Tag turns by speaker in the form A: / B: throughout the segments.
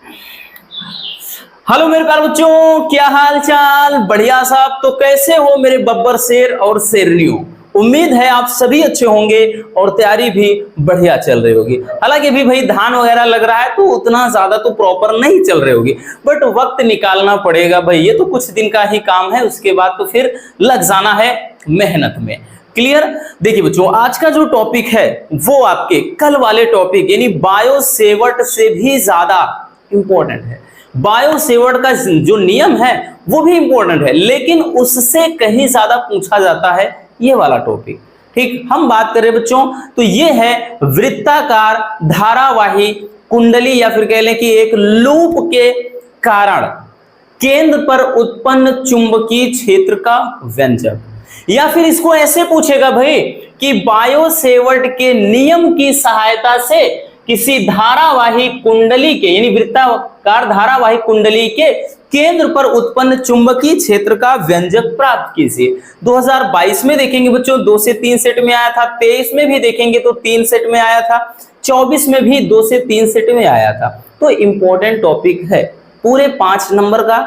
A: Hello मेरे प्यारे बच्चों, क्या हाल चाल? बढ़िया साहब। तो कैसे हो मेरे बब्बर शेर और शेरनियों? उम्मीद है आप सभी अच्छे होंगे और तैयारी भी बढ़िया चल रही होगी। हालांकि अभी भाई धान वगैरह लग रहा है तो उतना ज्यादा तो प्रॉपर नहीं चल रही होगी, बट वक्त निकालना पड़ेगा भाई। ये तो कुछ दिन का ही काम है, उसके बाद तो फिर लग जाना है मेहनत में। क्लियर? देखिए बच्चों, आज का जो टॉपिक है वो आपके कल वाले टॉपिक यानी बायोसेवर्ट से भी ज्यादा इंपॉर्टेंट है। बायोसेवर्ट का जो नियम है वो भी इंपॉर्टेंट है, लेकिन उससे कहीं ज्यादा पूछा जाता है ये वाला टॉपिक। ठीक, हम बात करें बच्चों तो ये है वृत्ताकार धारावाही कुंडली, या फिर कह लें कि एक लूप के कारण केंद्र पर उत्पन्न चुंबकीय क्षेत्र का व्यंजक। या फिर इसको ऐसे पूछेगा भाई कि बायोसेवर्ट के नियम की सहायता से किसी धारावाही कुंडली के यानी वृत्ताकार धारावाही कुंडली के केंद्र पर उत्पन्न चुंबकीय क्षेत्र का व्यंजक प्राप्त कीजिए। 2022 में देखेंगे बच्चों 2 से 3 सेट में आया था, 23 में भी देखेंगे तो 3 सेट में आया था, 24 में भी 2 से 3 सेट में आया था। तो इंपॉर्टेंट टॉपिक है, पूरे 5 नंबर का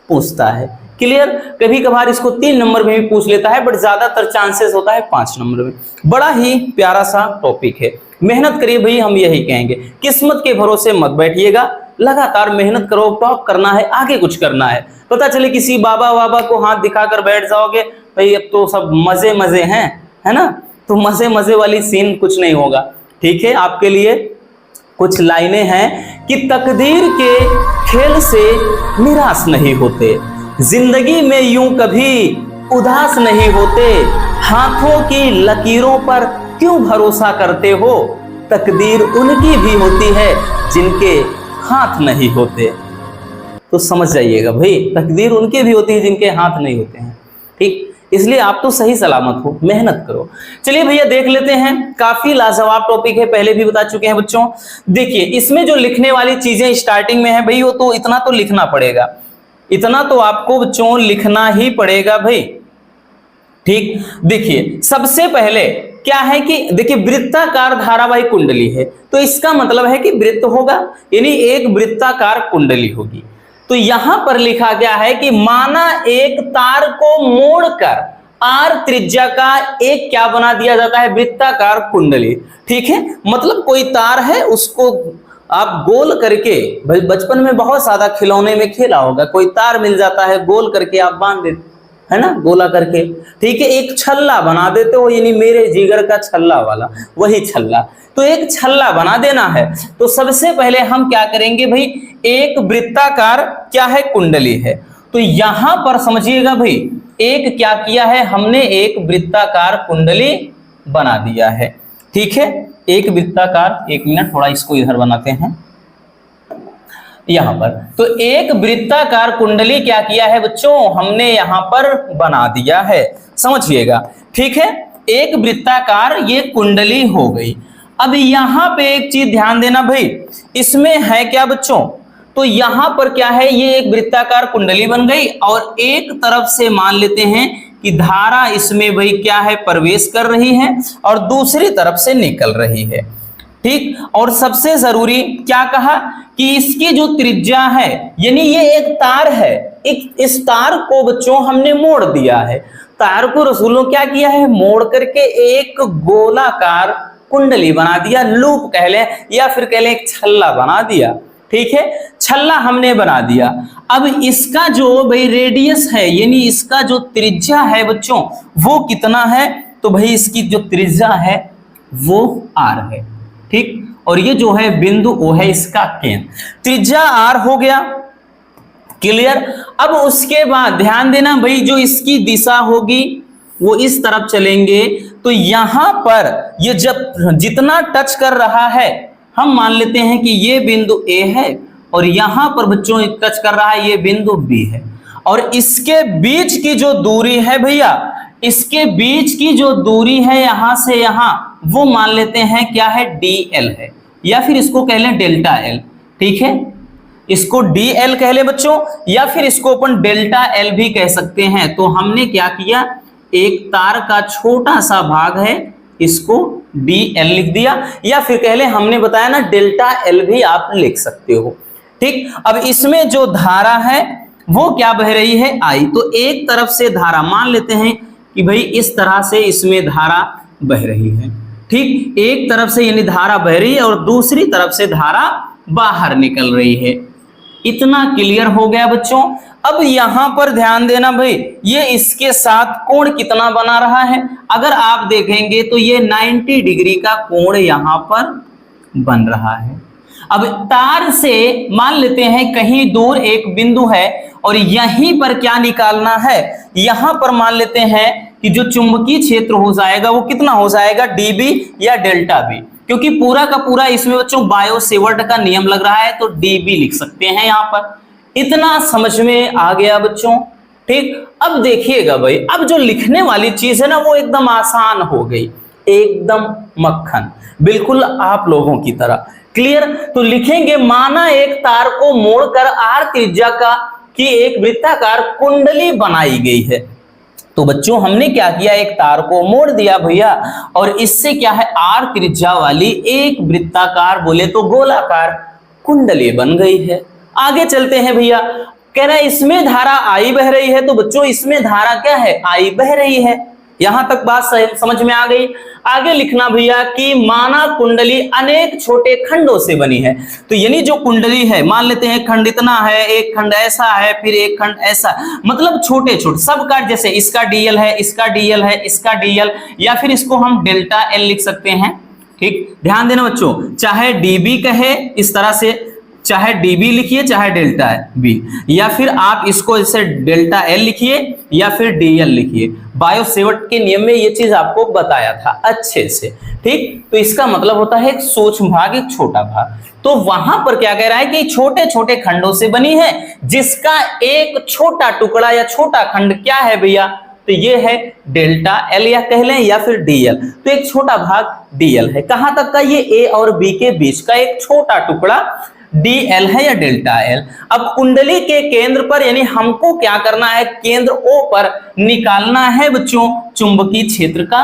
A: पूछता है। क्लियर? कभी कभार इसको 3 नंबर में भी पूछ लेता है, बट ज्यादातर चांसेस होता है 5 नंबर में। बड़ा ही प्यारा सा टॉपिक है, मेहनत करिए भाई, हम यही कहेंगे। किस्मत के भरोसे मत बैठिएगा, लगातार मेहनत करो, टॉप करना है, आगे कुछ करना है। पता चले किसी बाबा को हाथ दिखाकर बैठ जाओगे भाई अब तो सब मजे मजे हैं, है ना, तो मजे मजे वाली सीन कुछ नहीं होगा। ठीक है, आपके लिए कुछ लाइनें हैं कि तकदीर के खेल से निराश नहीं होते, जिंदगी में यूं कभी उदास नहीं होते, हाथों की लकीरों पर क्यों भरोसा करते हो, तकदीर उनकी भी होती है जिनके हाथ नहीं होते। तो समझ जाइएगा भाई, तकदीर उनके भी होती है जिनके हाथ नहीं होते हैं। ठीक, इसलिए आप तो सही सलामत हो, मेहनत करो। चलिए भैया देख लेते हैं, काफी लाजवाब टॉपिक है, पहले भी बता चुके हैं बच्चों। देखिए इसमें जो लिखने वाली चीजें स्टार्टिंग में है भाई, वो तो इतना तो लिखना पड़ेगा, इतना तो आपको बच्चों लिखना ही पड़ेगा भाई। ठीक, देखिए सबसे पहले क्या है कि देखिए वृत्ताकार धारावाही कुंडली है, तो इसका मतलब है कि वृत्त होगा, यानी एक वृत्ताकार कुंडली होगी। तो यहां पर लिखा गया है कि माना एक तार को मोड़कर आर त्रिज्या का एक क्या बना दिया जाता है, वृत्ताकार कुंडली। ठीक है, मतलब कोई तार है उसको आप गोल करके, भाई बचपन में बहुत ज्यादा खिलौने में खेला होगा, कोई तार मिल जाता है गोल करके आप बांध देते है ना, गोला करके। ठीक है, एक छल्ला बना देते हो, यानी मेरे जिगर का छल्ला वाला वही छल्ला। तो एक छल्ला बना देना है, तो सबसे पहले हम क्या करेंगे भाई, एक वृत्ताकार क्या है कुंडली है, तो यहां पर समझिएगा भाई एक क्या किया है हमने, एक वृत्ताकार कुंडली बना दिया है। ठीक है, एक वृत्ताकार, एक मिनट थोड़ा इसको इधर बनाते हैं यहां पर। तो एक वृत्ताकार कुंडली क्या किया है बच्चों, हमने यहां पर बना दिया है, समझिएगा। ठीक है, एक वृत्ताकार ये कुंडली हो गई। अब यहां पे एक चीज ध्यान देना भाई, इसमें है क्या बच्चों, तो यहां पर क्या है, ये एक वृत्ताकार कुंडली बन गई और एक तरफ से मान लेते हैं कि धारा इसमें भाई क्या है, प्रवेश कर रही है और दूसरी तरफ से निकल रही है। ठीक, और सबसे जरूरी क्या कहा कि इसकी जो त्रिज्या है, यानी ये एक तार है, इस तार को बच्चों हमने मोड़ दिया है, तार को रसूलों क्या किया है, मोड़ करके एक गोलाकार कुंडली बना दिया, लूप कह लें या फिर कह लें एक छल्ला बना दिया। ठीक है, छल्ला हमने बना दिया। अब इसका जो भाई रेडियस है, यानी इसका जो त्रिज्या है बच्चों वो कितना है, तो भाई इसकी जो त्रिज्या है वो r है। ठीक, और ये जो है बिंदु वो है इसका केंद्र, त्रिज्या r हो गया। क्लियर? अब उसके बाद ध्यान देना भाई, जो इसकी दिशा होगी वो इस तरफ चलेंगे, तो यहां पर ये जब जितना टच कर रहा है, हम मान लेते हैं कि ये बिंदु A है और यहां पर बच्चों टच कर रहा है ये बिंदु B है, और इसके बीच की जो दूरी है भैया, इसके बीच की जो दूरी है यहां से यहां, वो मान लेते हैं क्या है, DL है, या फिर इसको कह लें डेल्टा L। ठीक है, इसको DL कह लें बच्चों, या फिर इसको अपन डेल्टा L भी कह सकते हैं। तो हमने क्या किया, एक तार का छोटा सा भाग है, इसको DL लिख दिया, या फिर कह लें हमने बताया ना डेल्टा L भी आप लिख सकते हो। ठीक, अब इसमें जो धारा है वो क्या बह रही है, आई। तो एक तरफ से धारा मान लेते हैं कि भाई इस तरह से इसमें धारा बह रही है, ठीक, एक तरफ से यानी धारा बह रही है और दूसरी तरफ से धारा बाहर निकल रही है। इतना क्लियर हो गया बच्चों। अब यहां पर ध्यान देना भाई, ये इसके साथ कोण कितना बना रहा है, अगर आप देखेंगे तो ये 90 डिग्री का कोण यहां पर बन रहा है। अब तार से मान लेते हैं कहीं दूर एक बिंदु है और यहीं पर क्या निकालना है, यहां पर मान लेते हैं कि जो चुंबकीय क्षेत्र हो जाएगा वो कितना हो जाएगा, dB या डेल्टा बी, क्योंकि पूरा का पूरा इसमें बच्चों बायो सेवर्ट का नियम लग रहा है तो dB लिख सकते हैं यहां पर। इतना समझ में आ गया बच्चों, ठीक। अब देखिएगा भाई, अब जो लिखने वाली चीज है ना वो एकदम आसान हो गई, एकदम मक्खन, बिल्कुल आप लोगों की तरह। क्लियर? तो लिखेंगे माना एक तार को मोड़कर r त्रिज्या का की एक वृत्ताकार कुंडली बनाई गई है। तो बच्चों हमने क्या किया, एक तार को मोड़ दिया भैया और इससे क्या है, r त्रिज्या वाली एक वृत्ताकार बोले तो गोलाकार कुंडली बन गई है। आगे चलते हैं भैया, कह रहा है इसमें धारा आई बह रही है, तो बच्चों इसमें धारा क्या है, आई बह रही है। यहां तक बात समझ में आ गई। आगे लिखना भैया कि माना कुंडली अनेक छोटे खंडों से बनी है। तो यानी जो कुंडली है, मान लेते हैं खंड इतना है, एक खंड ऐसा है, फिर एक खंड ऐसा, मतलब छोटे छोटे सबका, जैसे इसका डीएल है, इसका डीएल है, इसका डीएल, या फिर इसको हम डेल्टा एल लिख सकते हैं। ठीक, ध्यान देना बच्चों, चाहे डीबी कहे इस तरह से, चाहे डीबी लिखिए चाहे डेल्टा बी, या फिर आप इसको जैसे डेल्टा एल लिखिए या फिर डीएल लिखिए। बायो सेवर्ट के नियम में ये चीज आपको बताया था अच्छे से। ठीक, तो इसका मतलब होता है एक सूक्ष्म भाग, एक छोटा भाग। तो वहां पर क्या कह रहा है कि छोटे छोटे खंडों से बनी है, जिसका एक छोटा टुकड़ा या छोटा खंड क्या है भैया, तो ये है डेल्टा एल या कह लें या फिर डीएल। तो एक छोटा भाग डीएल है, कहां तक का, ये ए और बी के बीच का एक छोटा टुकड़ा डीएल है या डेल्टा एल। अब कुंडली के केंद्र पर, यानी हमको क्या करना है, केंद्र ओ पर निकालना है बच्चों चुंबकीय क्षेत्र का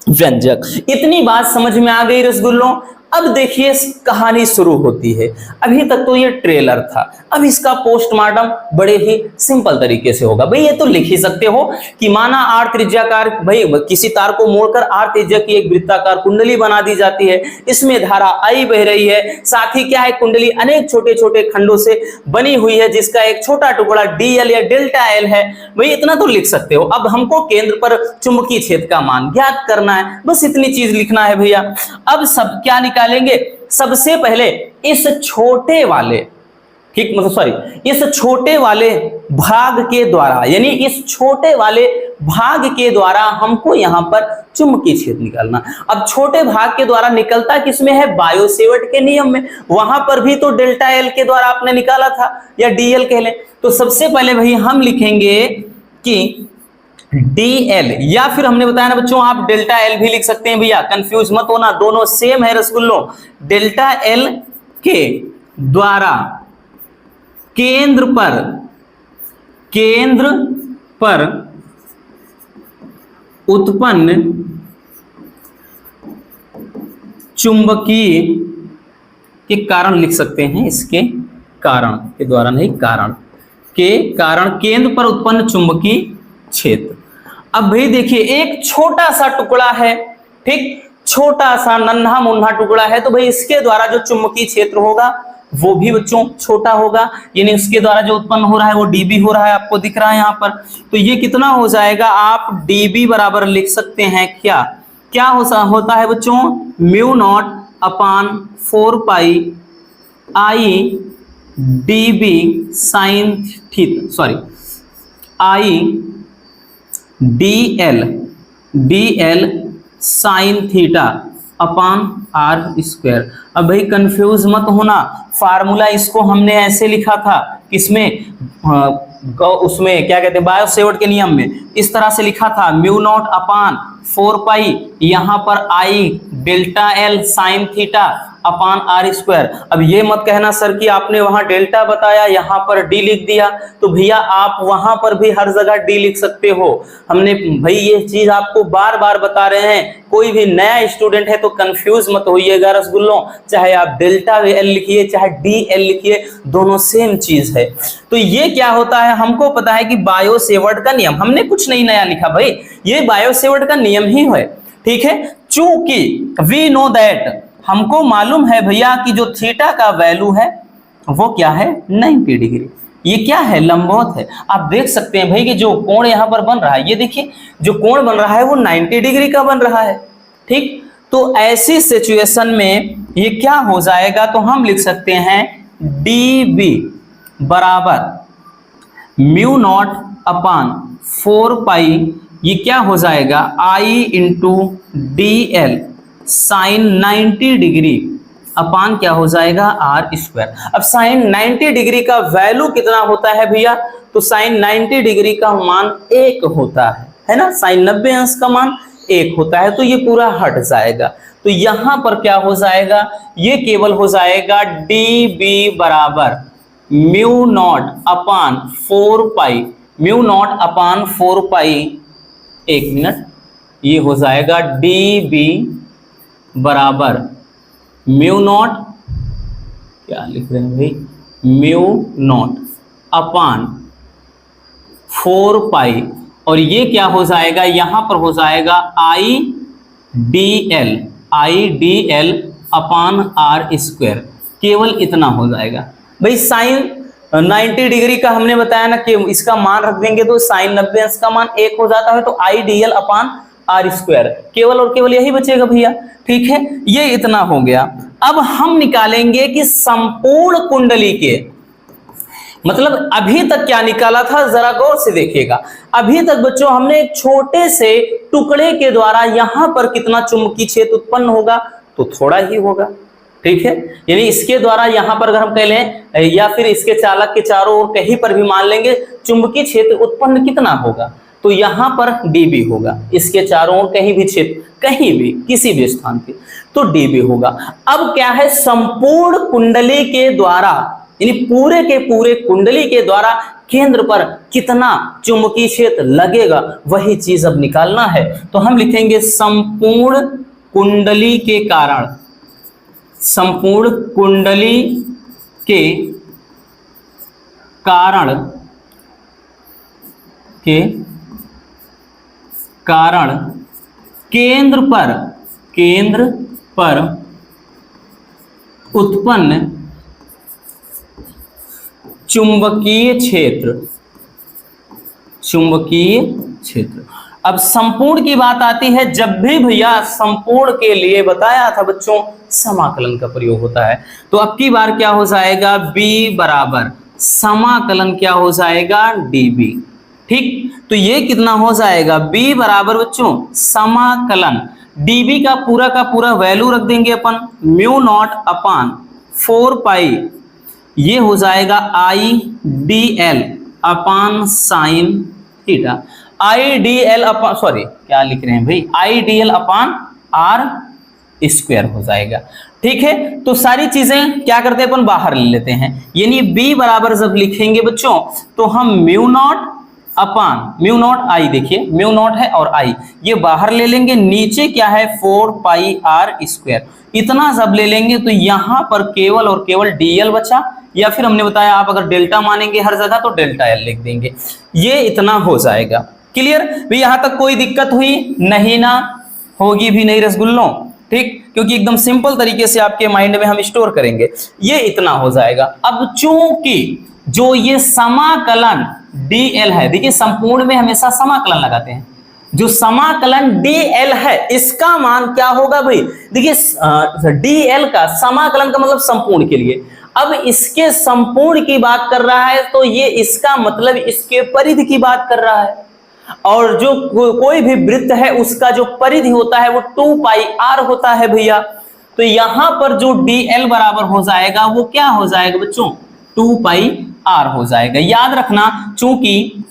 A: व्यंजक। इतनी बात समझ में आ गई रसगुल्लों। अब देखिए कहानी शुरू होती है। अभी तक तो ये ट्रेलर था, अब इसका पोस्टमार्टम बड़े ही सिंपल तरीके से होगा। भाई ये तो लिख ही सकते हो कि माना r त्रिज्याकार, भाई किसी तार को मोड़कर r त्रिज्या की एक वृत्ताकार कुंडली बना दी जाती है, इसमें धारा I बह रही है, साथ ही क्या है, कुंडली अनेक छोटे छोटे खंडों से बनी हुई है, जिसका एक छोटा टुकड़ा dl या डेल्टा l है। भाई इतना तो लिख सकते हो। अब हमको केंद्र पर चुंबकीय क्षेत्र का मान ज्ञात करना है, बस इतनी चीज लिखना है भैया। अब सब क्या निकालेंगे, सबसे पहले इस छोटे वाले, ठीक मतलब सॉरी, इस छोटे वाले भाग के द्वारा, यानी इस छोटे वाले भाग के द्वारा हमको यहां पर चुंबकीय क्षेत्र निकालना। अब छोटे भाग के द्वारा निकलता किसमें है, बायो सेवर्ट के नियम में। वहां पर भी तो डेल्टा एल के द्वारा आपने निकाला था, या डीएल कह लें। तो सबसे पहले भाई हम लिखेंगे कि DL, या फिर हमने बताया ना बच्चों आप डेल्टा एल भी लिख सकते हैं भैया, कंफ्यूज मत होना, दोनों सेम है रसगुल्लो। डेल्टा एल के द्वारा केंद्र पर उत्पन्न चुंबकीय के कारण लिख सकते हैं, इसके कारण के द्वारा नहीं, कारण के कारण केंद्र पर उत्पन्न चुंबकीय क्षेत्र। अब भाई देखिए एक छोटा सा टुकड़ा है, ठीक, छोटा सा नन्हा मुन्ना टुकड़ा है, तो भाई इसके द्वारा जो चुंबकीय क्षेत्र होगा वो भी बच्चों छोटा होगा, यानी उसके द्वारा जो उत्पन्न हो रहा है वो dB हो रहा है, आपको दिख रहा है यहाँ पर। तो ये कितना हो जाएगा, आप dB बराबर लिख सकते हैं क्या, क्या होता है बच्चों, mu naught upon 4 pi I dB sine theta, sorry I DL sign theta upon r square. अब भाई कंफ्यूज मत होना, फार्मूला इसको हमने ऐसे लिखा था, किसमें, उसमें क्या कहते हैं, बायो सेवर्ट के नियम में इस तरह से लिखा था, म्यू नॉट अपान 4 पाई, यहाँ पर I delta L sine theta upon R square. अब ये मत कहना सर कि आपने वहां डेल्टा बताया यहाँ पर डी लिख दिया, तो भैया आप वहां पर भी हर जगह डी लिख सकते हो। हमने भाई ये चीज आपको बार बार बता रहे हैं, कोई भी नया स्टूडेंट है तो कंफ्यूज मत होइएगा रसगुल्लों, चाहे आप डेल्टा एल लिखिए चाहे डी एल लिखिए, दोनों सेम चीज है। तो ये क्या होता है, हमको पता है कि बायो सेवर्ट का नियम, हमने कुछ नहीं नया लिखा भाई, ये बायो सेवर्ट का नियम ही है, ठीक है। चूंकि वी नो दैट, हमको मालूम है भैया कि जो थीटा का वैल्यू है वो क्या है 90 डिग्री, ये क्या है लंबवत है। आप देख सकते हैं भाई कि जो कोण यहाँ पर बन रहा है, ये देखिए जो कोण बन रहा है वो 90 डिग्री का बन रहा है, ठीक। तो ऐसी सिचुएशन में ये क्या हो जाएगा, तो हम लिख सकते हैं डी बी बराबर म्यू नॉट अपान 4 पाई, ये क्या हो जाएगा I into D L sine 90 degree upon क्या हो जाएगा आर स्क्वायर। अब साइन 90 डिग्री का वैल्यू कितना होता है भैया, तो साइन 90 डिग्री का मान 1 होता है ना, साइन 90 अंश का मान 1 होता है, तो ये पूरा हट जाएगा। तो यहां पर क्या हो जाएगा, ये केवल हो जाएगा डी बी बराबर म्यू नॉट अपान 4 पाई, म्यू नॉट अपान 4 पाई, 1 मिनट, ये हो जाएगा डी बी बराबर म्यू नॉट, क्या लिख रहे हैं भाई, म्यू नॉट अपान 4 पाई, और ये क्या हो जाएगा, यहां पर हो जाएगा I D L upon R square, केवल इतना हो जाएगा भाई। साइन 90 डिग्री का हमने बताया ना कि इसका मान रख देंगे तो साइन 90 अंश का मान 1 हो जाता है, तो I D L upon R square, केवल और केवल यही बचेगा भैया, ठीक है। ये इतना हो गया। अब हम निकालेंगे कि संपूर्ण कुंडली के, मतलब अभी तक क्या निकाला था जरा गौर से देखिएगा। अभी तक बच्चों हमने एक छोटे से टुकड़े के द्वारा यहां पर कितना चुंबकीय क्षेत्र उत्पन्न होगा, तो थोड़ा ही होगा, ठीक है। यानी इसके द्वारा यहां पर अगर हम कह लें या फिर इसके चालक के चारों ओर कहीं पर भी मान लेंगे चुंबकीय क्षेत्र उत्पन्न कितना होगा, तो यहां पर dB होगा, इसके चारों ओर कहीं भी क्षेत्र, कहीं भी किसी भी स्थान पे, तो dB होगा। अब क्या है, संपूर्ण कुंडली के द्वारा यानी पूरे के पूरे कुंडली के द्वारा केंद्र पर कितना चुंबकीय क्षेत्र लगेगा, वही चीज अब निकालना है। तो हम लिखेंगे संपूर्ण कुंडली के कारण, संपूर्ण कुंडली के कारण केंद्र पर उत्पन्न चुंबकीय क्षेत्र। अब संपूर्ण की बात आती है, जब भी भैया संपूर्ण के लिए बताया था बच्चों समाकलन का प्रयोग होता है, तो अब की बार क्या हो जाएगा, b बराबर समाकलन क्या हो जाएगा db, ठीक। तो ये कितना हो जाएगा, b बराबर बच्चों समाकलन db का पूरा वैल्यू रख देंगे अपन, म्यू नॉट अपान 4 पाई, ये हो जाएगा I D L upon sine theta, I D L upon, sorry क्या लिख रहे हैं भाई, I D L upon R square हो जाएगा, ठीक है। तो सारी चीजें क्या करते हैं अपन बाहर ले लेते हैं, यानी b बराबर जब लिखेंगे बच्चों तो हम mu naught upon mu not I, देखिए म्यू नॉट है और आई ये बाहर ले लेंगे, नीचे क्या है 4 पाई आर स्क्वायर, इतना जब ले लेंगे तो यहां पर केवल और केवल dl बचा, या फिर हमने बताया आप अगर डेल्टा मानेंगे हर जगह तो डेल्टा एल लिख देंगे, ये इतना हो जाएगा। क्लियर भी, यहां तक कोई दिक्कत हुई नहीं ना, होगी भी नहीं रसगुल्लों, ठीक, क्योंकि एकदम सिंपल तरीके से आपके माइंड में हम स्टोर करेंगे, ये इतना हो जाएगा। अब चूंकि जो ये समाकलन dl है, देखिए संपूर्ण में हमेशा समाकलन लगाते हैं, जो समाकलन dl है इसका मान क्या होगा भाई, देखिए dl का समाकलन का मतलब संपूर्ण के लिए, अब इसके संपूर्ण की बात कर रहा है तो ये इसका मतलब इसके परिधि की बात कर रहा है, और जो कोई भी वृत्त है उसका जो परिधि होता है वो 2 पाई r होता है भैया। तो यहां पर जो dl बराबर हो जाएगा वो क्या हो जाएगा बच्चों, 2 पाई r हो जाएगा। याद रखना चूंकि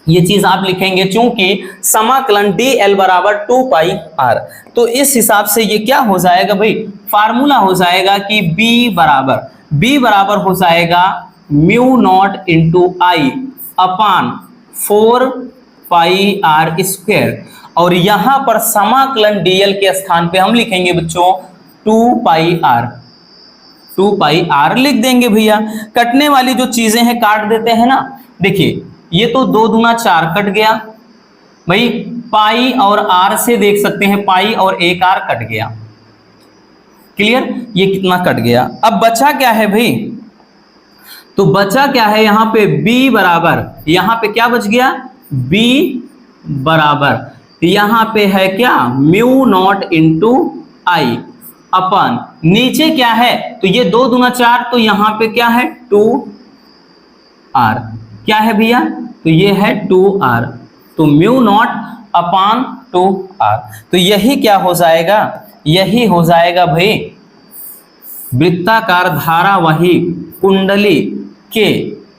A: ये चीज आप लिखेंगे चूंकि समाकलन dl बराबर 2 पाई r। तो इस हिसाब से ये क्या हो जाएगा भाई, फार्मूला हो जाएगा कि b बराबर हो जाएगा म्यू नॉट इंटू आई अपान 4 पाई r स्क्वायर। और यहां पर समाकलन dl के स्थान पे हम लिखेंगे बच्चों 2 पाई r लिख देंगे भैया। कटने वाली जो चीजें हैं काट देते हैं ना, देखिए ये तो 2 दूना 4 कट गया भाई, पाई और r से देख सकते हैं पाई और 1 r कट गया, क्लियर, ये कितना कट गया। अब बचा क्या है भाई, तो बचा क्या है यहाँ पे b बराबर, यहाँ पे क्या बच गया b बराबर, यहाँ पे है क्या म्यू नॉट इंटू आई अपन नीचे क्या है, तो ये 2 दूना 4, तो यहाँ पे क्या है 2r, क्या है भैया, तो ये है 2r, तो म्यू नॉट अपान 2r। तो यही क्या हो जाएगा, यही हो जाएगा भाई वृत्ताकार धारावाही कुंडली के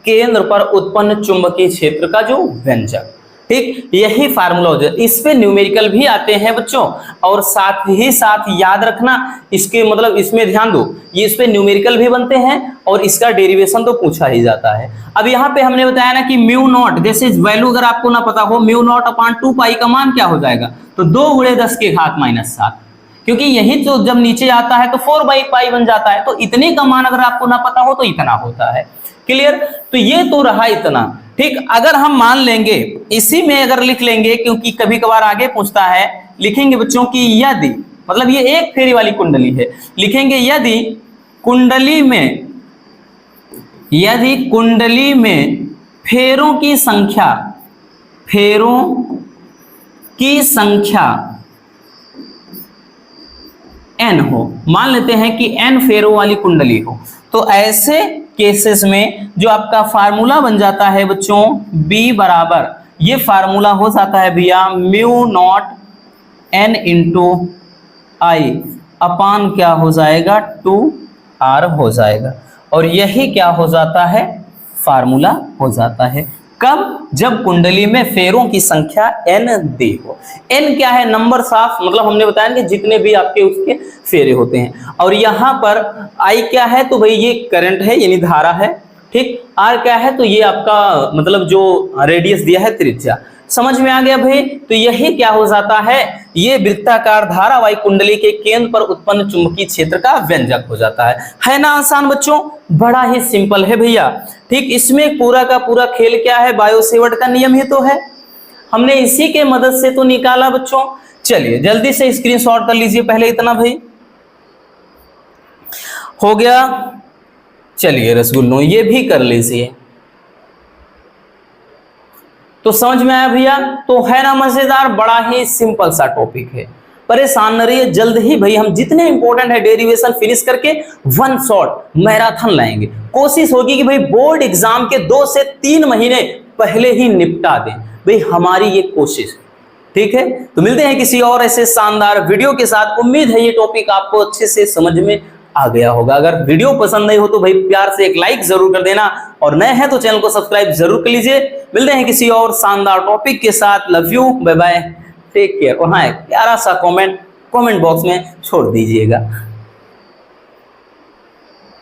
A: केंद्र पर उत्पन्न चुंबकीय क्षेत्र का जो व्यंजक, ठीक, यही फार्मूला हो जाए। इस पे न्यूमेरिकल भी आते हैं बच्चों, और साथ ही साथ याद रखना इसके मतलब इसमें ध्यान दो, ये इस पे न्यूमेरिकल भी बनते हैं और इसका डेरिवेशन तो पूछा ही जाता है। अब यहाँ पे हमने बताया ना कि म्यू नॉट, जैसे वैल्यू अगर आपको ना पता हो, म्यू नॉट अपान 2 पाई का मान क्या हो जाएगा, तो 2 गुणे 10 के घात -7, क्योंकि यही तो जब नीचे आता है तो 4 बाई पाई बन जाता है, तो इतने का मान अगर आपको ना पता हो तो इतना होता है, क्लियर। तो ये तो रहा इतना, ठीक। अगर हम मान लेंगे इसी में अगर लिख लेंगे, क्योंकि कभी कभार आगे पूछता है, लिखेंगे बच्चों की यदि, मतलब ये एक फेरी वाली कुंडली है, लिखेंगे यदि कुंडली में फेरों की संख्या n हो, मान लेते हैं कि n फेरों वाली कुंडली हो, तो ऐसे केसेस में जो आपका फार्मूला बन जाता है बच्चों b बराबर, ये फार्मूला हो जाता है भैया म्यू नॉट n इंटू आई अपान क्या हो जाएगा 2r हो जाएगा। और यही क्या हो जाता है, फार्मूला हो जाता है। कब, जब कुंडली में फेरों की संख्या n दी हो। n क्या है, नंबर साफ, मतलब हमने बताया कि जितने भी आपके उसके फेरे होते हैं। और यहाँ पर i क्या है, तो भाई ये करंट है यानी धारा है, ठीक। r क्या है, तो ये आपका मतलब जो रेडियस दिया है त्रिज्या, समझ में आ गया भाई। तो यही क्या हो जाता है, ये वृत्ताकार धारावाही कुंडली के केंद्र पर उत्पन्न चुंबकीय क्षेत्र का व्यंजक हो जाता है ना आसान बच्चों, बड़ा ही सिंपल है भैया, ठीक। इसमें पूरा का पूरा खेल क्या है, बायो सेवर्ट का नियम ही तो है, हमने इसी के मदद से तो निकाला बच्चों। चलिए जल्दी से स्क्रीनशॉट कर लीजिए पहले इतना भाई, हो गया। चलिए रसगुल्लो ये भी कर लीजिए, तो समझ में आया भैया। तो है ना मजेदार, बड़ा ही सिंपल सा टॉपिक है, परेशान न रहिए, जल्द ही भाई हम जितने इंपॉर्टेंट है डेरिवेशन फिनिश करके 1 शॉट मैराथन लाएंगे। कोशिश होगी कि भाई बोर्ड एग्जाम के 2 से 3 महीने पहले ही निपटा दें, भाई हमारी ये कोशिश, ठीक है। तो मिलते हैं किसी और ऐसे शानदार वीडियो के साथ। उम्मीद है ये टॉपिक आपको अच्छे से समझ में आ गया होगा। अगर वीडियो पसंद नहीं हो तो भाई प्यार से एक लाइक जरूर कर देना, और नए हैं तो चैनल को सब्सक्राइब जरूर कर लीजिए। मिलते हैं किसी और शानदार टॉपिक के साथ। Love you, bye bye, take care. और हाँ, एक प्यारा सा कमेंट बॉक्स में छोड़ दीजिएगा।